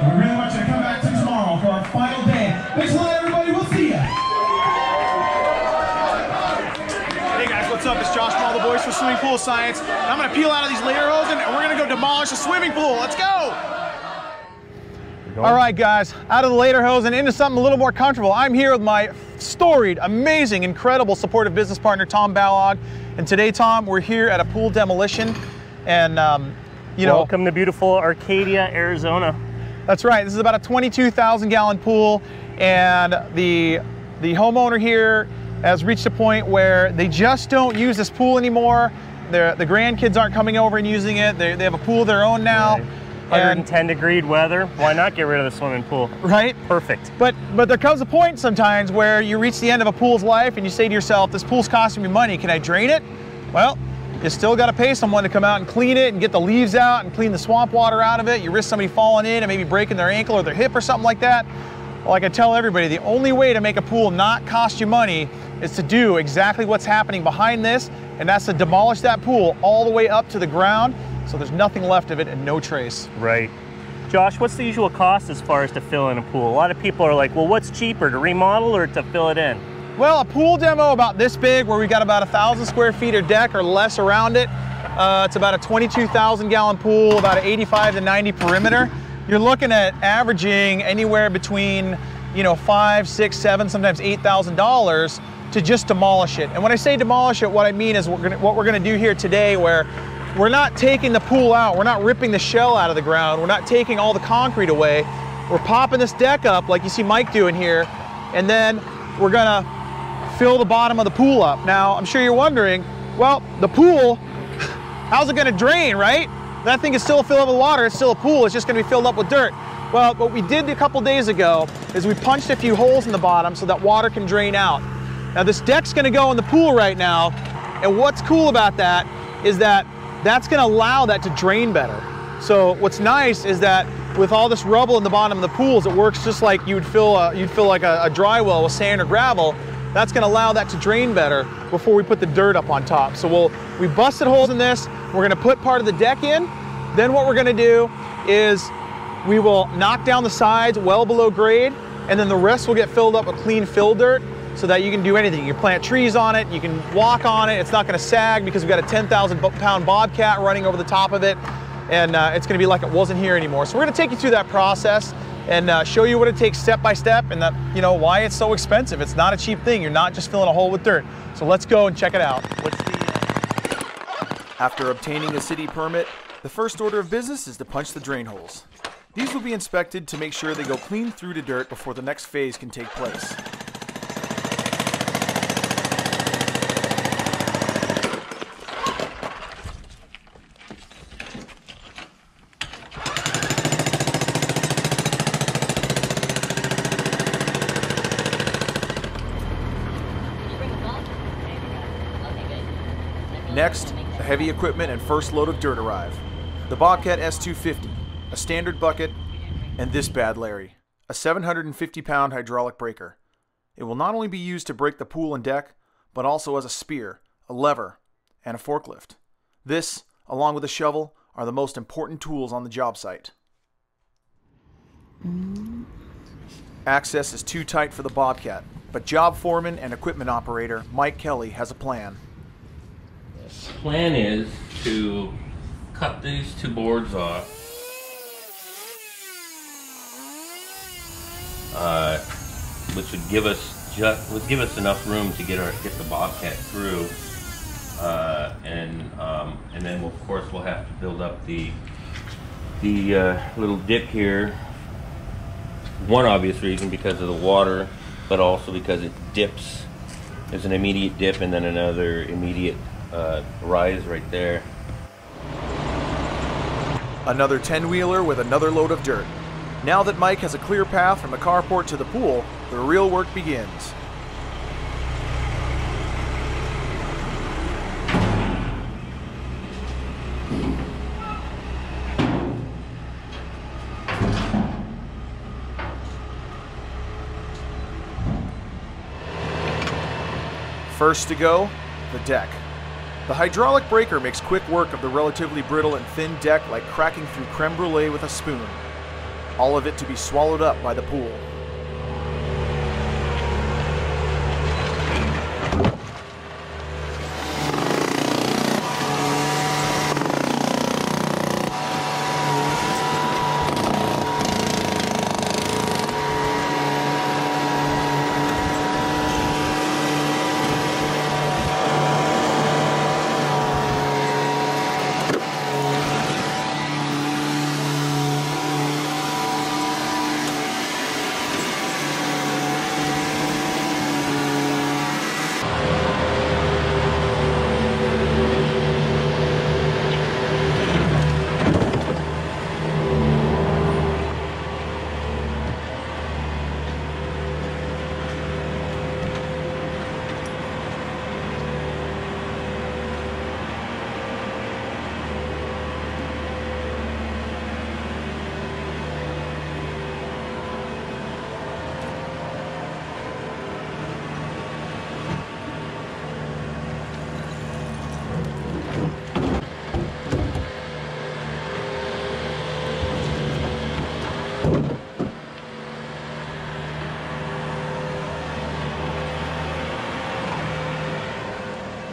We really want you to come back to tomorrow for our final day. Thanks a lot, everybody. We'll see ya. Hey guys, what's up? It's Josh from all the boys for Swimming Pool Science. I'm gonna peel out of these layer hoses and we're gonna go demolish a swimming pool. Let's go! All right, guys, out of the later hose and into something a little more comfortable. I'm here with my storied, amazing, incredible supportive business partner, Tom Ballog. And today, Tom, we're here at a pool demolition. And, you know, welcome to beautiful Arcadia, Arizona. That's right. This is about a 22,000 gallon pool. And the homeowner here has reached a point where they just don't use this pool anymore. The grandkids aren't coming over and using it. They have a pool of their own now. Right. 110-degree weather. Why not get rid of the swimming pool? Right? Perfect. But there comes a point sometimes where you reach the end of a pool's life and you say to yourself, this pool's costing me money. Can I drain it? Well, you still got to pay someone to come out and clean it and get the leaves out and clean the swamp water out of it. You risk somebody falling in and maybe breaking their ankle or their hip or something like that. Like I tell everybody, the only way to make a pool not cost you money is to do exactly what's happening behind this, and that's to demolish that pool all the way up to the ground so there's nothing left of it and no trace. Right. Josh, what's the usual cost as far as to fill in a pool? A lot of people are like, well, what's cheaper, to remodel or to fill it in? Well, a pool demo about this big, where we got about 1,000 square feet of deck or less around it. It's about a 22,000 gallon pool, about an 85 to 90 perimeter. You're looking at averaging anywhere between, you know, $5, $6, $7, sometimes $8,000 to just demolish it. And when I say demolish it, what I mean is what we're gonna do here today, where we're not taking the pool out, we're not ripping the shell out of the ground, we're not taking all the concrete away. We're popping this deck up like you see Mike doing here, and then we're gonna fill the bottom of the pool up. Now, I'm sure you're wondering, well, the pool, how's it gonna drain, right? That thing is still filled up with water, it's still a pool, it's just gonna be filled up with dirt. Well, what we did a couple days ago is we punched a few holes in the bottom so that water can drain out. Now this deck's gonna go in the pool right now, and what's cool about that is that that's gonna allow that to drain better. So what's nice is that with all this rubble in the bottom of the pools, it works just like you'd fill like a dry well with sand or gravel. That's gonna allow that to drain better before we put the dirt up on top. So we busted holes in this, we're gonna put part of the deck in, then what we're gonna do is we will knock down the sides well below grade, and then the rest will get filled up with clean fill dirt so that you can do anything. You can plant trees on it, you can walk on it, it's not gonna sag because we've got a 10,000 pound bobcat running over the top of it, and it's gonna be like it wasn't here anymore. So we're gonna take you through that process and show you what it takes step by step, and that, you know, why it's so expensive. It's not a cheap thing. You're not just filling a hole with dirt. So let's go and check it out. After obtaining a city permit, the first order of business is to punch the drain holes. These will be inspected to make sure they go clean through to dirt before the next phase can take place. Next, the heavy equipment and first load of dirt arrive. The Bobcat S250, a standard bucket, and this bad Larry, a 750-pound hydraulic breaker. It will not only be used to break the pool and deck, but also as a spear, a lever, and a forklift. This, along with a shovel, are the most important tools on the job site. Access is too tight for the Bobcat, but job foreman and equipment operator Mike Kelly has a plan. The plan is to cut these two boards off, which would give us enough room to get the Bobcat through, and then of course we'll have to build up the little dip here. One obvious reason because of the water, but also because it dips. There's an immediate dip and then another immediate rise right there. Another 10-wheeler with another load of dirt. Now that Mike has a clear path from the carport to the pool, the real work begins. First to go, the deck. The hydraulic breaker makes quick work of the relatively brittle and thin deck like cracking through creme brulee with a spoon. all of it to be swallowed up by the pool.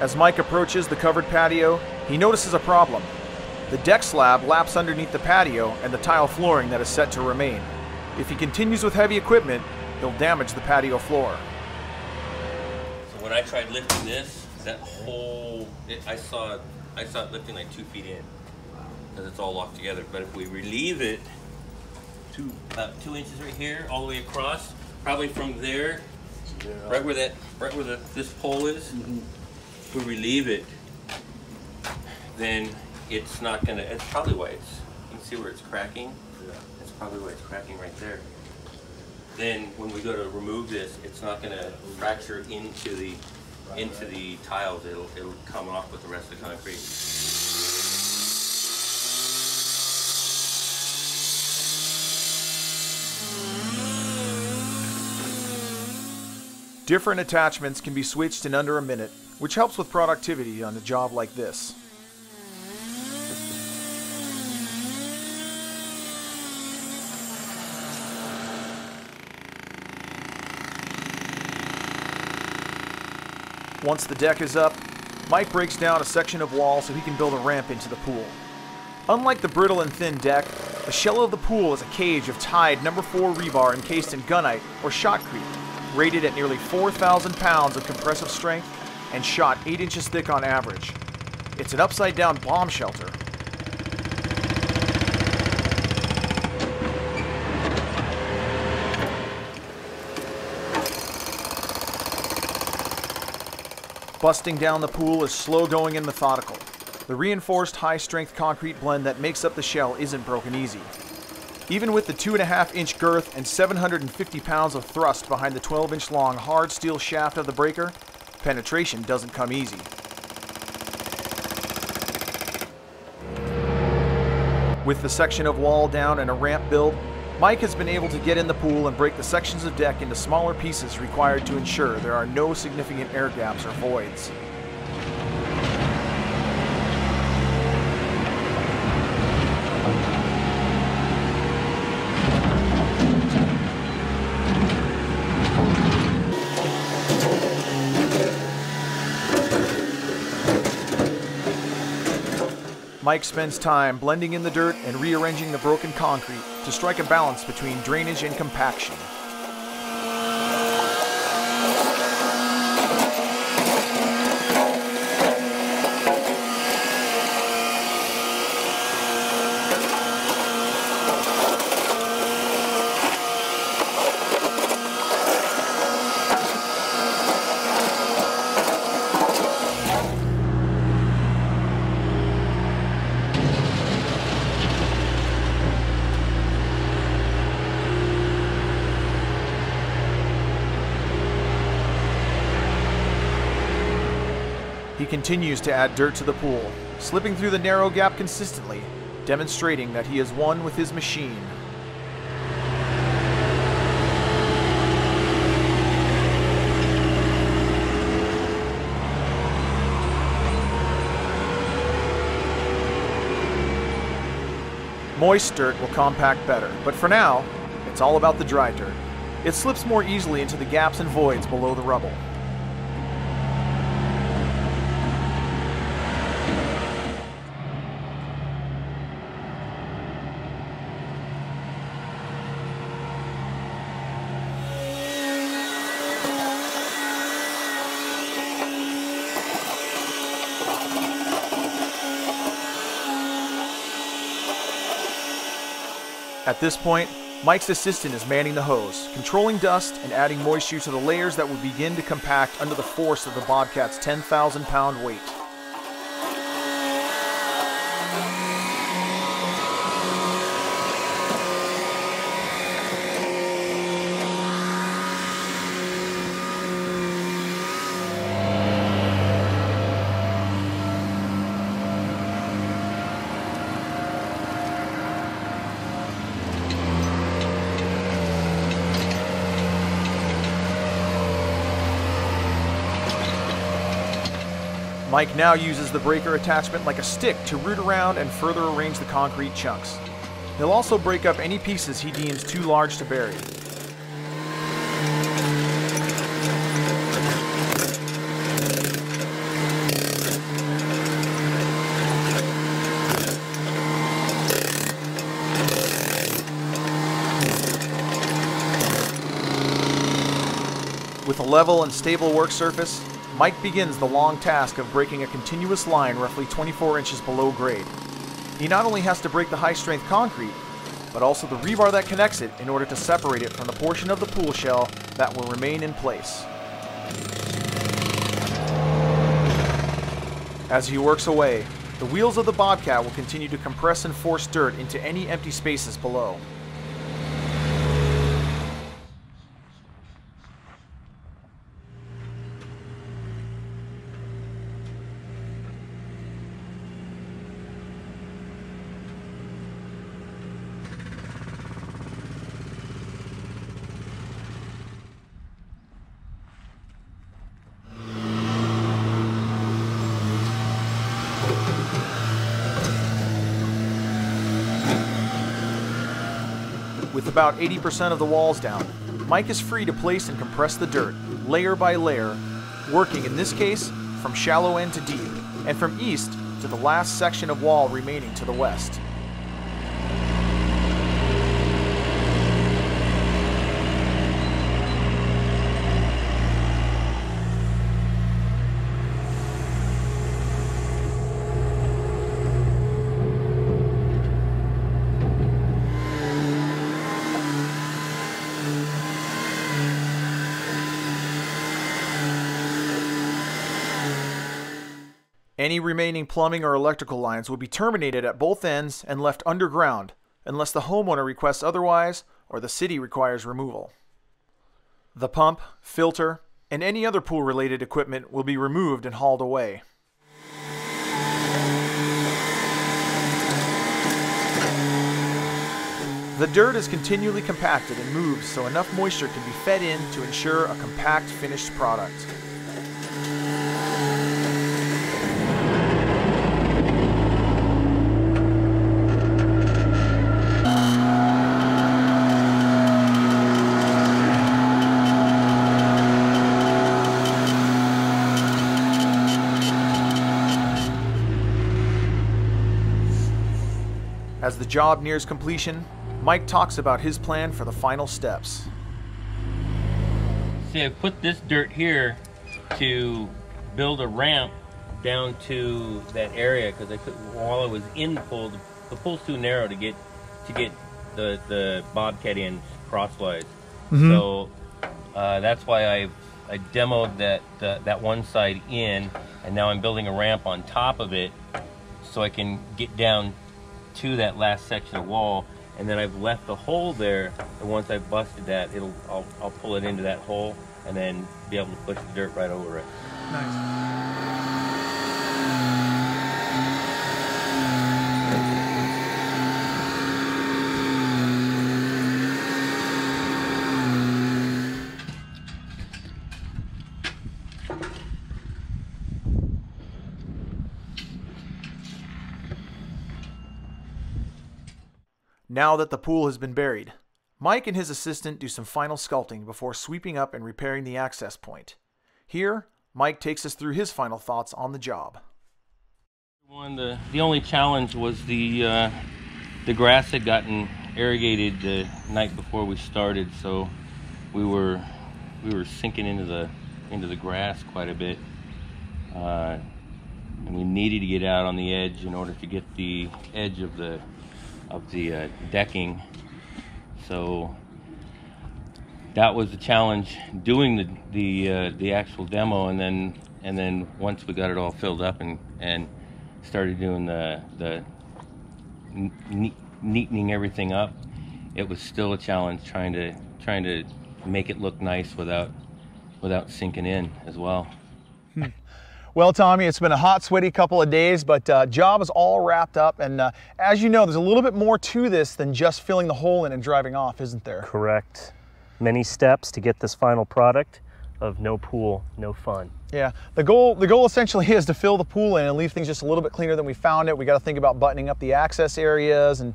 As Mike approaches the covered patio, he notices a problem. The deck slab laps underneath the patio and the tile flooring that is set to remain. If he continues with heavy equipment, he'll damage the patio floor. So when I tried lifting this, that whole, I saw it lifting like 2 feet in, because it's all locked together. But if we relieve it to about 2 inches right here, all the way across, probably from there, right where this pole is, if we relieve it, then it's not gonna, it's probably why it's, you can see where it's cracking? Yeah. That's probably why it's cracking right there. Then when we go to remove this, it's not gonna fracture into the tiles. It'll come off with the rest of the concrete. Different attachments can be switched in under a minute, which helps with productivity on a job like this. Once the deck is up, Mike breaks down a section of wall so he can build a ramp into the pool. Unlike the brittle and thin deck, the shell of the pool is a cage of tied number 4 rebar encased in gunite or shotcrete, rated at nearly 4,000 pounds of compressive strength and shot 8 inches thick on average. It's an upside-down bomb shelter. Busting down the pool is slow going and methodical. The reinforced high-strength concrete blend that makes up the shell isn't broken easy. Even with the 2.5-inch girth and 750 pounds of thrust behind the 12-inch long hard steel shaft of the breaker, penetration doesn't come easy. With the section of wall down and a ramp built, Mike has been able to get in the pool and break the sections of deck into smaller pieces required to ensure there are no significant air gaps or voids. Mike spends time blending in the dirt and rearranging the broken concrete to strike a balance between drainage and compaction. He continues to add dirt to the pool, slipping through the narrow gap consistently, demonstrating that he is one with his machine. Moist dirt will compact better, but for now, it's all about the dry dirt. It slips more easily into the gaps and voids below the rubble. At this point, Mike's assistant is manning the hose, controlling dust and adding moisture to the layers that will begin to compact under the force of the Bobcat's 10,000-pound weight. Mike now uses the breaker attachment like a stick to root around and further arrange the concrete chunks. He'll also break up any pieces he deems too large to bury. With a level and stable work surface, Mike begins the long task of breaking a continuous line roughly 24 inches below grade. He not only has to break the high-strength concrete, but also the rebar that connects it in order to separate it from the portion of the pool shell that will remain in place. As he works away, the wheels of the Bobcat will continue to compress and force dirt into any empty spaces below. With about 80% of the walls down, Mike is free to place and compress the dirt, layer by layer, working in this case from shallow end to deep, and from east to the last section of wall remaining to the west. Any remaining plumbing or electrical lines will be terminated at both ends and left underground, unless the homeowner requests otherwise or the city requires removal. The pump, filter, and any other pool-related equipment will be removed and hauled away. The dirt is continually compacted and moved so enough moisture can be fed in to ensure a compact finished product. As the job nears completion, Mike talks about his plan for the final steps. See, I put this dirt here to build a ramp down to that area because I could, while I was in the pool's too narrow to get the Bobcat in crosswise. So that's why I demoed that one side in, and now I'm building a ramp on top of it so I can get down to that last section of wall, and then I've left the hole there, and once I've busted that, I'll pull it into that hole and then be able to push the dirt right over it. Nice. Now that the pool has been buried, Mike and his assistant do some final sculpting before sweeping up and repairing the access point. Here, Mike takes us through his final thoughts on the job. The only challenge was the grass had gotten irrigated the night before we started, so we were sinking into the grass quite a bit, and we needed to get out on the edge in order to get the edge of the decking. So that was the challenge, doing the actual demo, and then once we got it all filled up and started doing the neatening everything up, it was still a challenge trying to make it look nice without sinking in as well. Well, Tommy, it's been a hot, sweaty couple of days, but job is all wrapped up. And as you know, there's a little bit more to this than just filling the hole in and driving off, isn't there? Correct. Many steps to get this final product of no pool, no fun. Yeah, the goal essentially is to fill the pool in and leave things just a little bit cleaner than we found it. We got to think about buttoning up the access areas and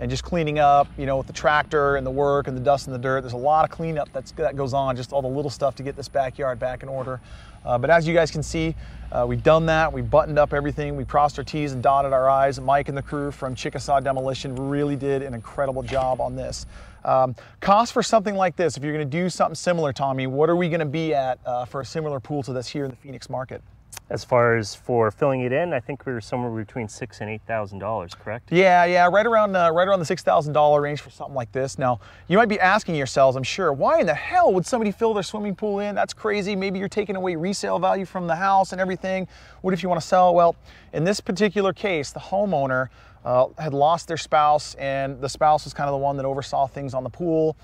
just cleaning up, you know, with the tractor and the work and the dust and the dirt. There's a lot of cleanup that goes on, just all the little stuff to get this backyard back in order. But as you guys can see, we've done that. We buttoned up everything. We crossed our T's and dotted our I's. Mike and the crew from Chickasaw Demolition really did an incredible job on this. Cost for something like this, if you're going to do something similar, Tommy, what are we going to be at for a similar pool to this here in the Phoenix market? As far as for filling it in, I think we were somewhere between $6,000 and $8,000, correct? Yeah, right around the $6,000 range for something like this. Now, you might be asking yourselves, I'm sure, why in the hell would somebody fill their swimming pool in? That's crazy. Maybe you're taking away resale value from the house and everything. What if you want to sell? Well, in this particular case, the homeowner had lost their spouse, and the spouse was kind of the one that oversaw things on the pool.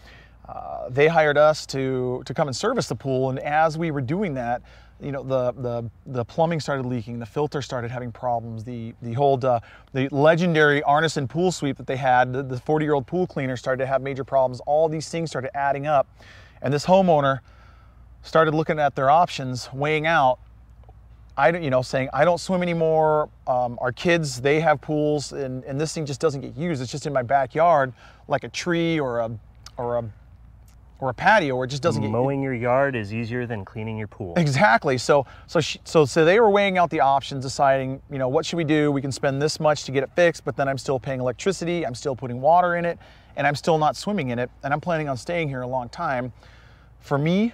They hired us to come and service the pool, and as we were doing that, you know, the plumbing started leaking, the filter started having problems, the legendary Arneson pool sweep that they had, the 40-year-old pool cleaner started to have major problems. All these things started adding up, and this homeowner started looking at their options, weighing out, saying, I don't swim anymore, our kids, they have pools, and this thing just doesn't get used. It's just in my backyard, like a tree or a patio, where it just doesn't get... Mowing your yard is easier than cleaning your pool. Exactly. So they were weighing out the options, deciding, you know, what should we do? We can spend this much to get it fixed, but then I'm still paying electricity, I'm still putting water in it, and I'm still not swimming in it, and I'm planning on staying here a long time. For me,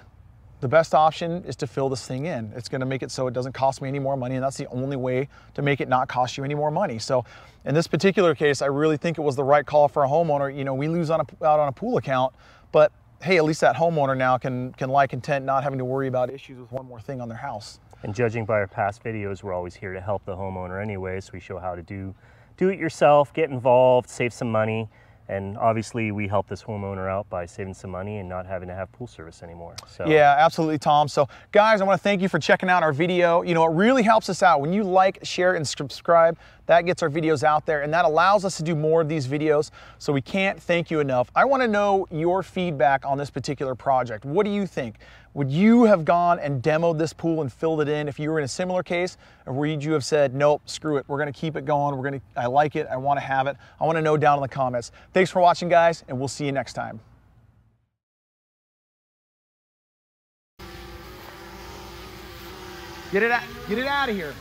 the best option is to fill this thing in. It's going to make it so it doesn't cost me any more money, and that's the only way to make it not cost you any more money. So in this particular case, I really think it was the right call for a homeowner. You know, we lose out on a pool account, but hey, at least that homeowner now can lie content, not having to worry about issues with one more thing on their house. And judging by our past videos, we're always here to help the homeowner anyway, so we show how to do it yourself, get involved, save some money, and obviously we help this homeowner out by saving some money and not having to have pool service anymore. So yeah, absolutely, Tom. So guys, I want to thank you for checking out our video. You know, it really helps us out when you like, share, and subscribe. That gets our videos out there, and that allows us to do more of these videos, so we can't thank you enough. I want to know your feedback on this particular project. What do you think? Would you have gone and demoed this pool and filled it in if you were in a similar case? Or would you have said, nope, screw it, we're going to keep it going, I like it, I want to have it. I want to know down in the comments. Thanks for watching, guys, and we'll see you next time. Get it out of here.